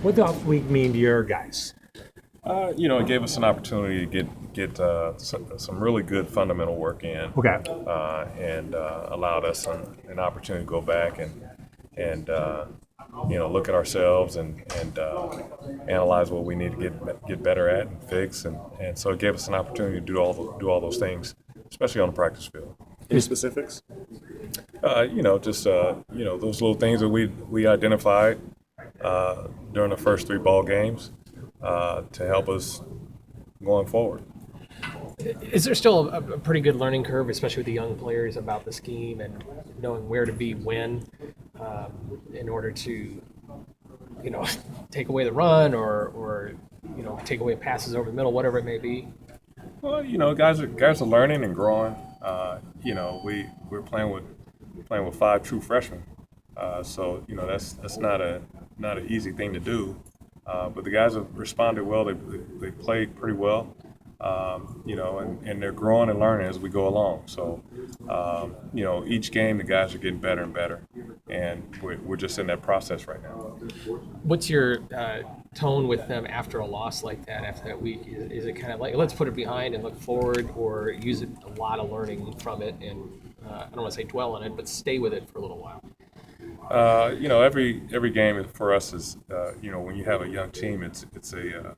What the off week mean to your guys? It gave us an opportunity to get some really good fundamental work in, Okay. and allowed us an opportunity to go back and look at ourselves and analyze what we need to get better at and fix, and so it gave us an opportunity to do all those things, especially on the practice field. Any specifics? Those little things that we identified during the first three ball games to help us going forward. Is there still a pretty good learning curve, especially with the young players, about the scheme and knowing where to be when in order to, take away the run or take away passes over the middle, whatever it may be? Well, guys are learning and growing. We're playing with five true freshmen, so that's not an easy thing to do. But the guys have responded well. They played pretty well, and they're growing and learning as we go along. So, each game the guys are getting better and better, and we're just in that process right now. What's your tone with them after a loss like that, after that week? Is it kind of like, let's put it behind and look forward, or use a lot of learning from it and, I don't want to say dwell on it, but stay with it for a little while? Every game for us is, when you have a young team, it's a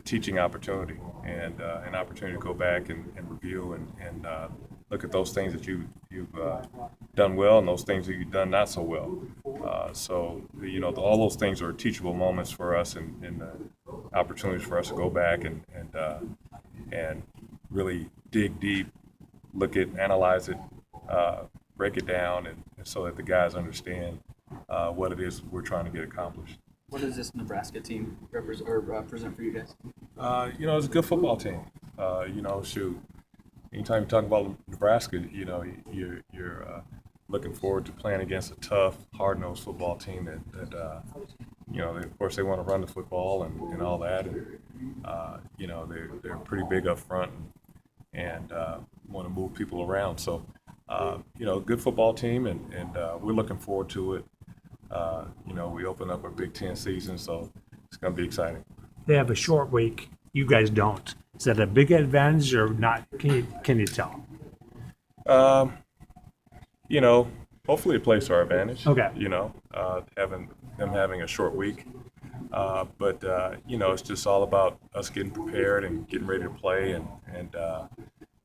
teaching opportunity and an opportunity to go back and review and look at those things that you've done well and those things that you've done not so well. All those things are teachable moments for us and opportunities for us to go back and really dig deep, analyze it, break it down, and so that the guys understand what it is we're trying to get accomplished. What does this Nebraska team present for you guys? It's a good football team. Anytime you talk about Nebraska, you're looking forward to playing against a tough, hard-nosed football team that of course they want to run the football and all that, and they're pretty big up front and want to move people around. So. Good football team, and we're looking forward to it. We open up our Big Ten season, so it's going to be exciting. They have a short week. You guys don't. Is that a big advantage or not? Can you tell? Hopefully it plays to our advantage. Okay. Having a short week. But it's just all about us getting prepared and getting ready to play, and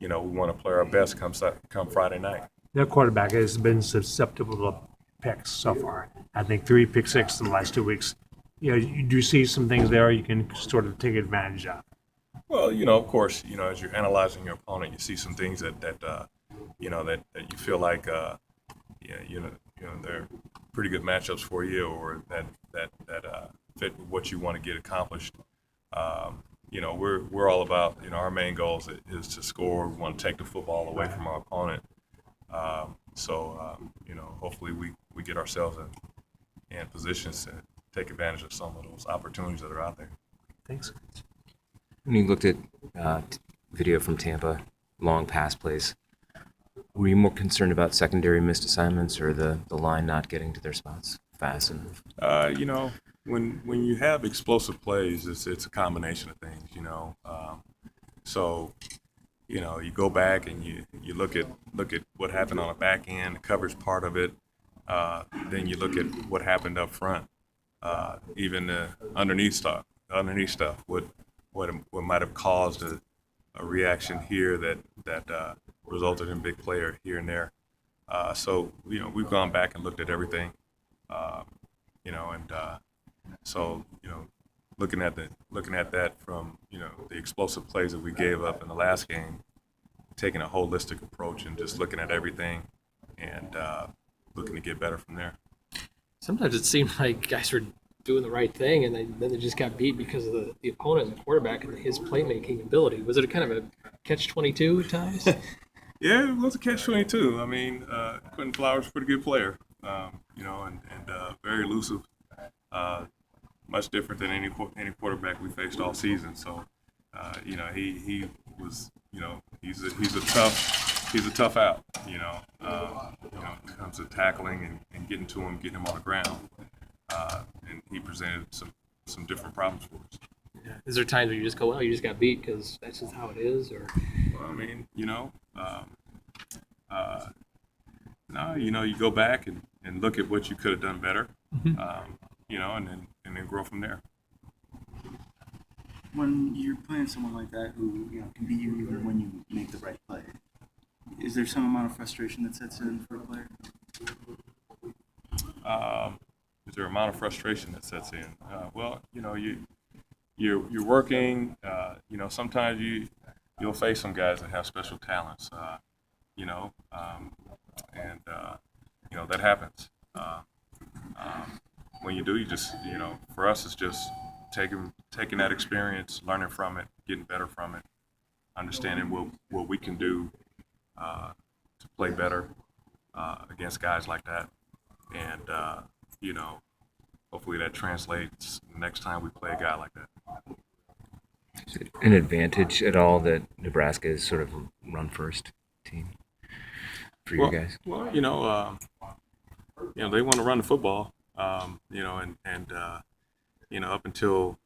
we want to play our best come Friday night. Their quarterback has been susceptible to picks so far. I think 3 pick six in the last 2 weeks. Do you see some things there you can sort of take advantage of? Well, of course, as you're analyzing your opponent, you see some things that you feel like, they're pretty good matchups for you, or that fit what you want to get accomplished. We're all about, our main goal is to score. We want to take the football away from our opponent. Hopefully we get ourselves in positions to take advantage of some of those opportunities that are out there. Thanks. When you looked at video from Tampa, long pass plays, were you more concerned about secondary missed assignments or the line not getting to their spots fast enough? When you have explosive plays, it's a combination of things, you go back and you look at what happened on the back end, the coverage part of it. Then you look at what happened up front, even the underneath stuff. What might have caused a reaction here that resulted in big player here and there. We've gone back and looked at everything, looking at that from the explosive plays that we gave up in the last game, taking a holistic approach and just looking at everything and looking to get better from there. Sometimes it seemed like guys were doing the right thing, and then they just got beat because of the opponent and the quarterback and his playmaking ability. Was it a kind of a catch-22 at times? Yeah, it was a catch-22. I mean, Quentin Flowers is a pretty good player, and very elusive. Much different than any quarterback we faced all season. So, he was, he's a tough out. When it comes to tackling and getting to him, getting him on the ground. he presented some different problems for us. Is there times where you just go, well, you just got beat because that's just how it is, or? Well, I mean, no, you go back and look at what you could have done better, and then grow from there. When you're playing someone like that who can beat you even when you make the right play, is there some amount of frustration that sets in for a player? Is there an amount of frustration that sets in? Well, you're working. Sometimes you'll face some guys that have special talents. That happens. When you do, you just for us, it's just taking that experience, learning from it, getting better from it, understanding what we can do to play better against guys like that, and hopefully that translates next time we play a guy like that. Is it an advantage at all that Nebraska is sort of a run-first team for you guys? Well, they want to run the football, up until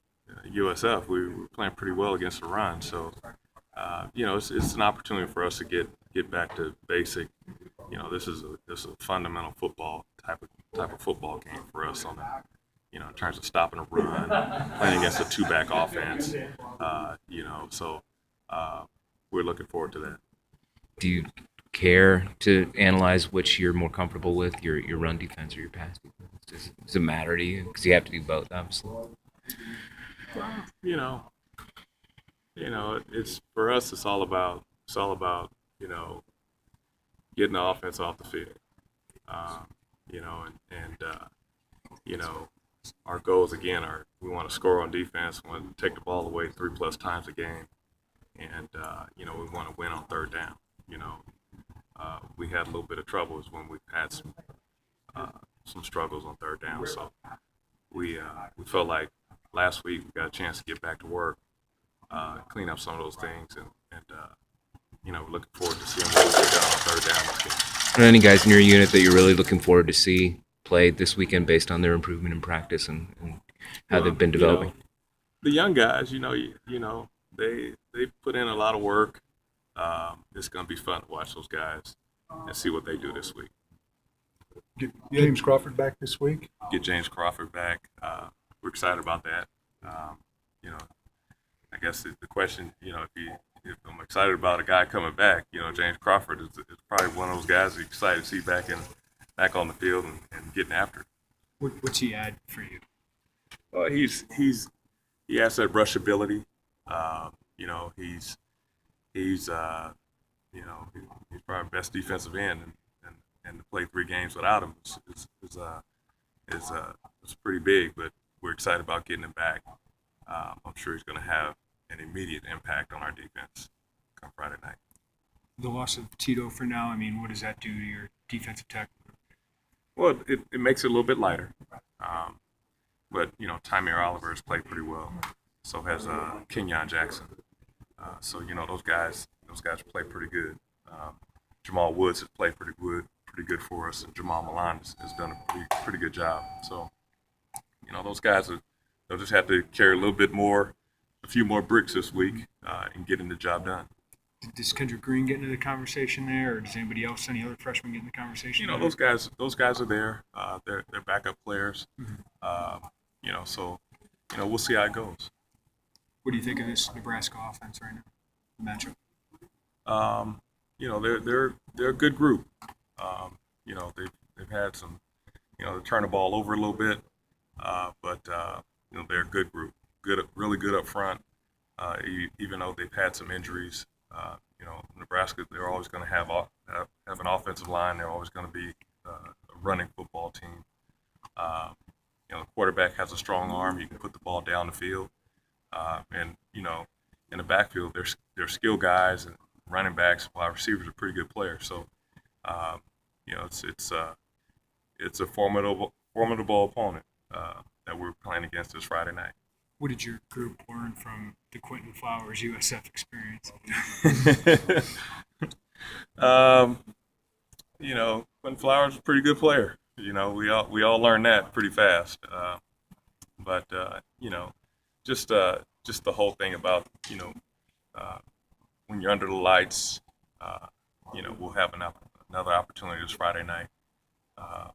USF, we were playing pretty well against the run. So, it's an opportunity for us to get back to basic. This is a fundamental football type of football game for us on in terms of stopping a run, playing against a two-back offense. So we're looking forward to that. Do you care to analyze which you're more comfortable with, your run defense or your pass defense? Does it matter to you? Because you have to do both, obviously. It's for us. It's all about getting the offense off the field. Our goals again are we want to score on defense, we want to take the ball away 3+ times a game, and we want to win on third down. We had a little bit of troubles when we've had some struggles on third down. So we felt like last week we got a chance to get back to work, clean up some of those things, and we're looking forward to seeing what we get done on third down this game. Are there any guys in your unit that you're really looking forward to see play this weekend based on their improvement in practice and how they've been developing? The young guys, they put in a lot of work. It's going to be fun to watch those guys and see what they do this week. Get James Crawford back this week. Get James Crawford back. We're excited about that. I guess the question, if I'm excited about a guy coming back, James Crawford is probably one of those guys you're excited to see back on the field and getting after it. What's he add for you? Well, he has that rush ability. He's probably best defensive end, and to play 3 games without him is pretty big. But we're excited about getting him back. I'm sure he's going to have an immediate impact on our defense come Friday night. The loss of Tito for now, what does that do to your defensive tackle? Well, it makes it a little bit lighter. But Tymer Oliver has played pretty well. So has Kenyon Jackson. So those guys play pretty good. Jamal Woods has played pretty good for us, and Jamal Milan has done a pretty good job. So those guys they'll just have to carry a few more bricks this week, and getting the job done. Does Kendrick Green get into the conversation there, or does any other freshmen get in the conversation? Those guys are there. They're backup players. So we'll see how it goes. What do you think of this Nebraska offense right now, the matchup? They're a good group. They've had some, they turn the ball over a little bit, but they're a good group. Really good up front. Even though they've had some injuries, Nebraska, they're always going to have an offensive line. They're always going to be a running football team. The quarterback has a strong arm. You can put the ball down the field. And in the backfield, they're skill guys and running backs. Wide receivers are pretty good players. So, it's a formidable opponent that we're playing against this Friday night. What did your group learn from the Quentin Flowers USF experience? Quentin Flowers is a pretty good player. We all learned that pretty fast. But just the whole thing about uh, when you're under the lights, uh, we'll have another opportunity this Friday night. Uh,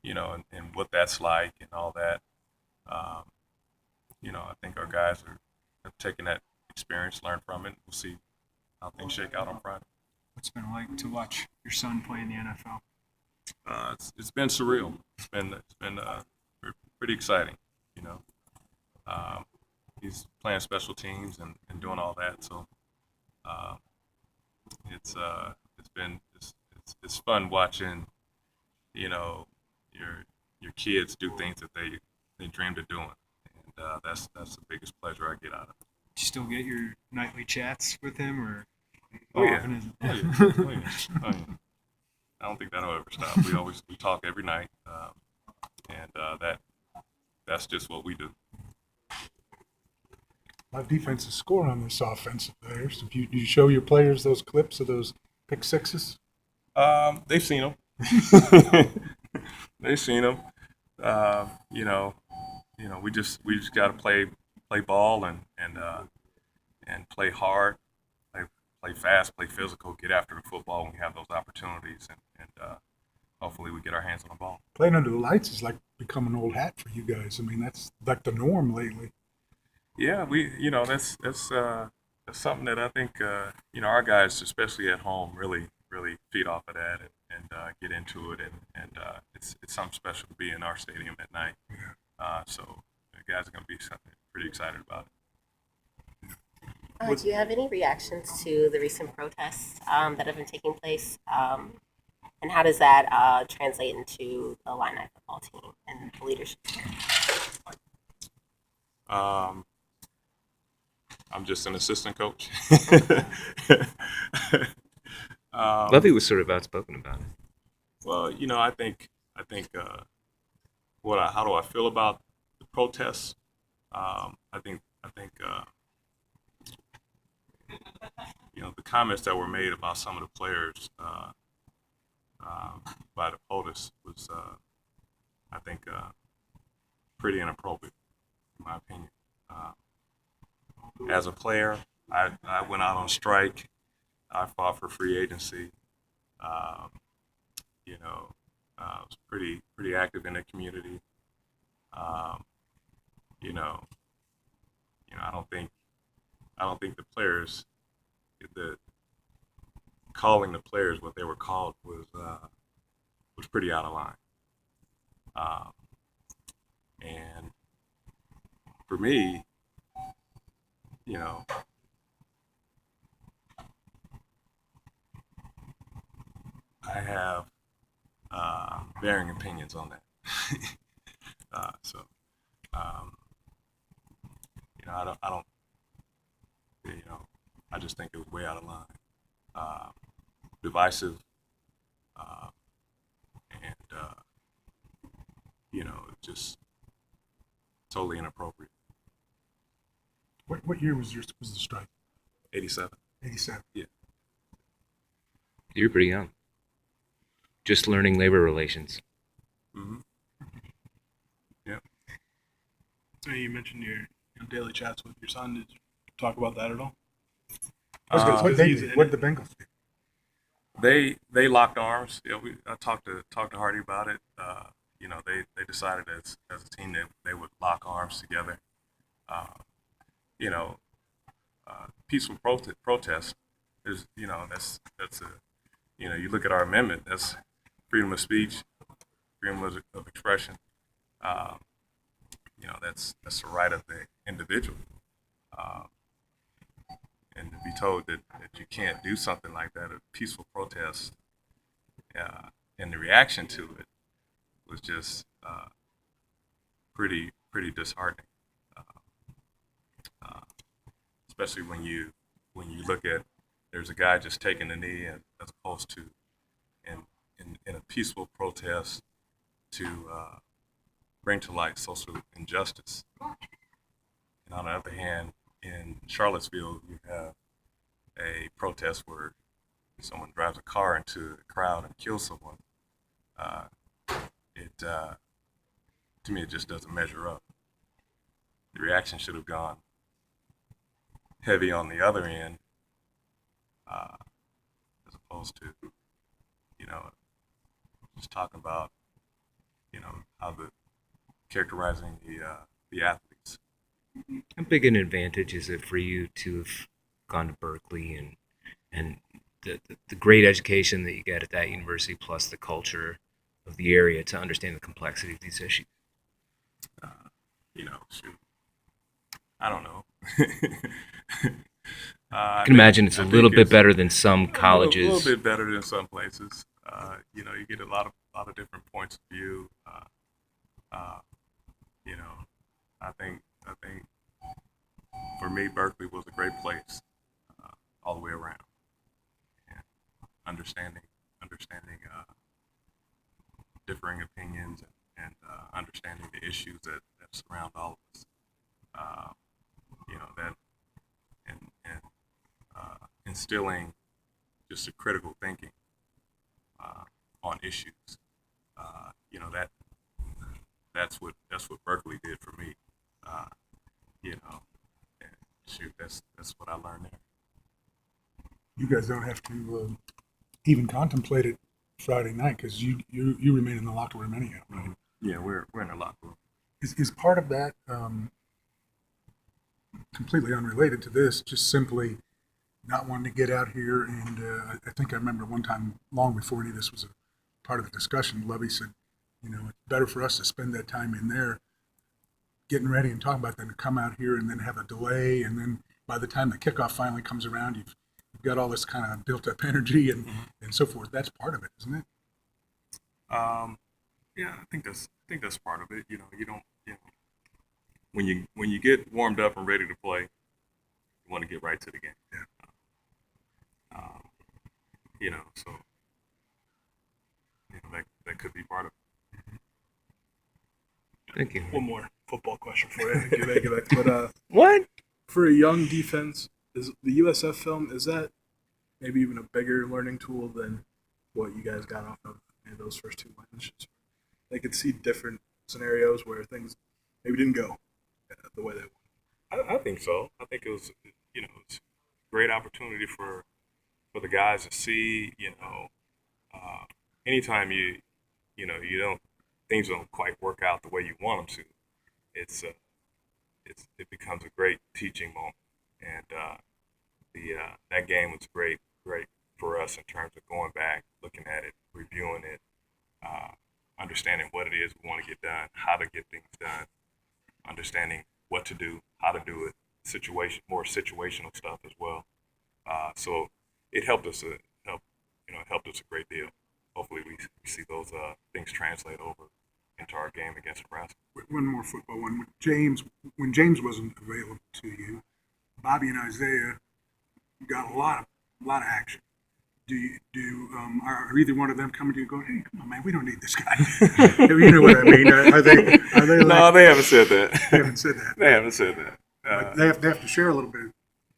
and what that's like and all that. Um, I think our guys are taking that experience, learn from it. We'll see how things shake out on Friday. What's it been like to watch your son play in the NFL? It's been surreal. It's been pretty exciting. You know, um, he's playing special teams and doing all that. So uh, it's fun watching your kids do things that they dreamed of doing, and that's the biggest pleasure I get out of it. Do you still get your nightly chats with him, or Oh how yeah. often is it? Oh yeah. Oh yeah. Oh yeah. I don't think that'll ever stop. We talk every night, and that's just what we do. My defense is scoring on this offensive players. Do you show your players those clips of those pick sixes? They've seen them. They've seen them. We just got to play ball and play hard, play fast, play physical, get after the football when we have those opportunities, and hopefully we get our hands on the ball. Playing under the lights is like becoming old hat for you guys. I mean, that's like the norm lately. Yeah, that's something that I think our guys, especially at home, really feed off of that and get into it, and it's something special to be in our stadium at night. So the guys are going to be pretty excited about it. Do you have any reactions to the recent protests that have been taking place? And how does that translate into the Illini football team and the leadership? I'm just an assistant coach. Levy was sort of outspoken about it. Well, how do I feel about the protests? I think the comments that were made about some of the players by the POTUS was, I think, pretty inappropriate, in my opinion. As a player, I went out on strike. I fought for free agency. I was pretty active in the community. I don't think the players, the calling the players what they were called was pretty out of line. And for me, I have varying opinions on that. So, I don't, I just think it was way out of line, divisive, and just totally inappropriate. What year was the strike? 87. 87. Yeah. You're pretty young. Just learning labor relations. Mm-hmm. Yeah. So you mentioned your daily chats with your son. Did you talk about that at all? What did the Bengals do? They locked arms. Yeah, I talked to Hardy about it. They decided as a team that they would lock arms together. Peaceful protest is that's a you look at our amendment. That's freedom of speech, freedom of expression. That's the right of the individual. And to be told that you can't do something like that, a peaceful protest, and the reaction to it was just pretty disheartening. Especially when you look at there's a guy just taking the knee, and as opposed to in a peaceful protest to bring to light social injustice. And on the other hand, in Charlottesville, you have a protest where someone drives a car into the crowd and kills someone. To me, it just doesn't measure up. the reaction should have gone heavy on the other end, as opposed to, you know, just talking about, you know, how the characterizing the athletes. How big an advantage is it for you to have gone to Berkeley and the great education that you get at that university, plus the culture of the area, to understand the complexity of these issues? You know, shoot, I don't know. I can imagine it's a little bit better than some colleges. A little bit better than some places. You know, you get a lot of different points of view. You know, I think for me, Berkeley was a great place all the way around. And understanding differing opinions and understanding the issues that surround all of us. You know, that and instilling just a critical thinking on issues. You know, that's what Berkeley did for me. You know, and shoot, that's what I learned there. You guys don't have to even contemplate it Friday night because you remain in the locker room anyhow, right? Yeah, we're in the locker room. Is part of that completely unrelated to this, just simply not wanting to get out here? And I think I remember one time, long before any of this was a part of the discussion, Lovey said, you know, it's better for us to spend that time in there getting ready and talking about than to come out here and then have a delay. And then by the time the kickoff finally comes around, you've got all this kind of built up energy and so forth. That's part of it, isn't it? Yeah, I think that's part of it. You know, you don't, you know, when you get warmed up and ready to play, you want to get right to the game. Yeah. You know, so you know that could be part of it. Thank you. One more football question for you. Get back. But What? for a young defense, is the USF film, is that maybe even a bigger learning tool than what you guys got off of those first two lines? They could see different scenarios where things maybe didn't go the way they wanted. I think so. I think it was, you know, it's a great opportunity for the guys to see, you know, anytime you know, things don't quite work out the way you want them to, it becomes a great teaching moment. And that game was great for us in terms of going back, looking at it, reviewing it, understanding what it is we want to get done, how to get things done, understanding what to do, how to do it, more situational stuff as well. So it helped us helped us a great deal. Hopefully we see those things translate over into our game against Nebraska. One more football one. When James wasn't available to you, Bobby and Isaiah got a lot of action. Are either one of them coming to you going, hey, come on, man, we don't need this guy? You know what I mean? Are they like, No, they haven't said that. They haven't said that. They haven't said that. But they have to share a little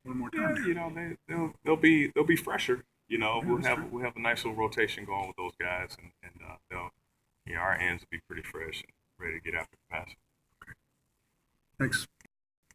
more time. Yeah, you know, they'll be fresher. You know, we'll have a nice little rotation going with those guys, and they'll, you know, our ends will be pretty fresh and ready to get after the pass. Thanks.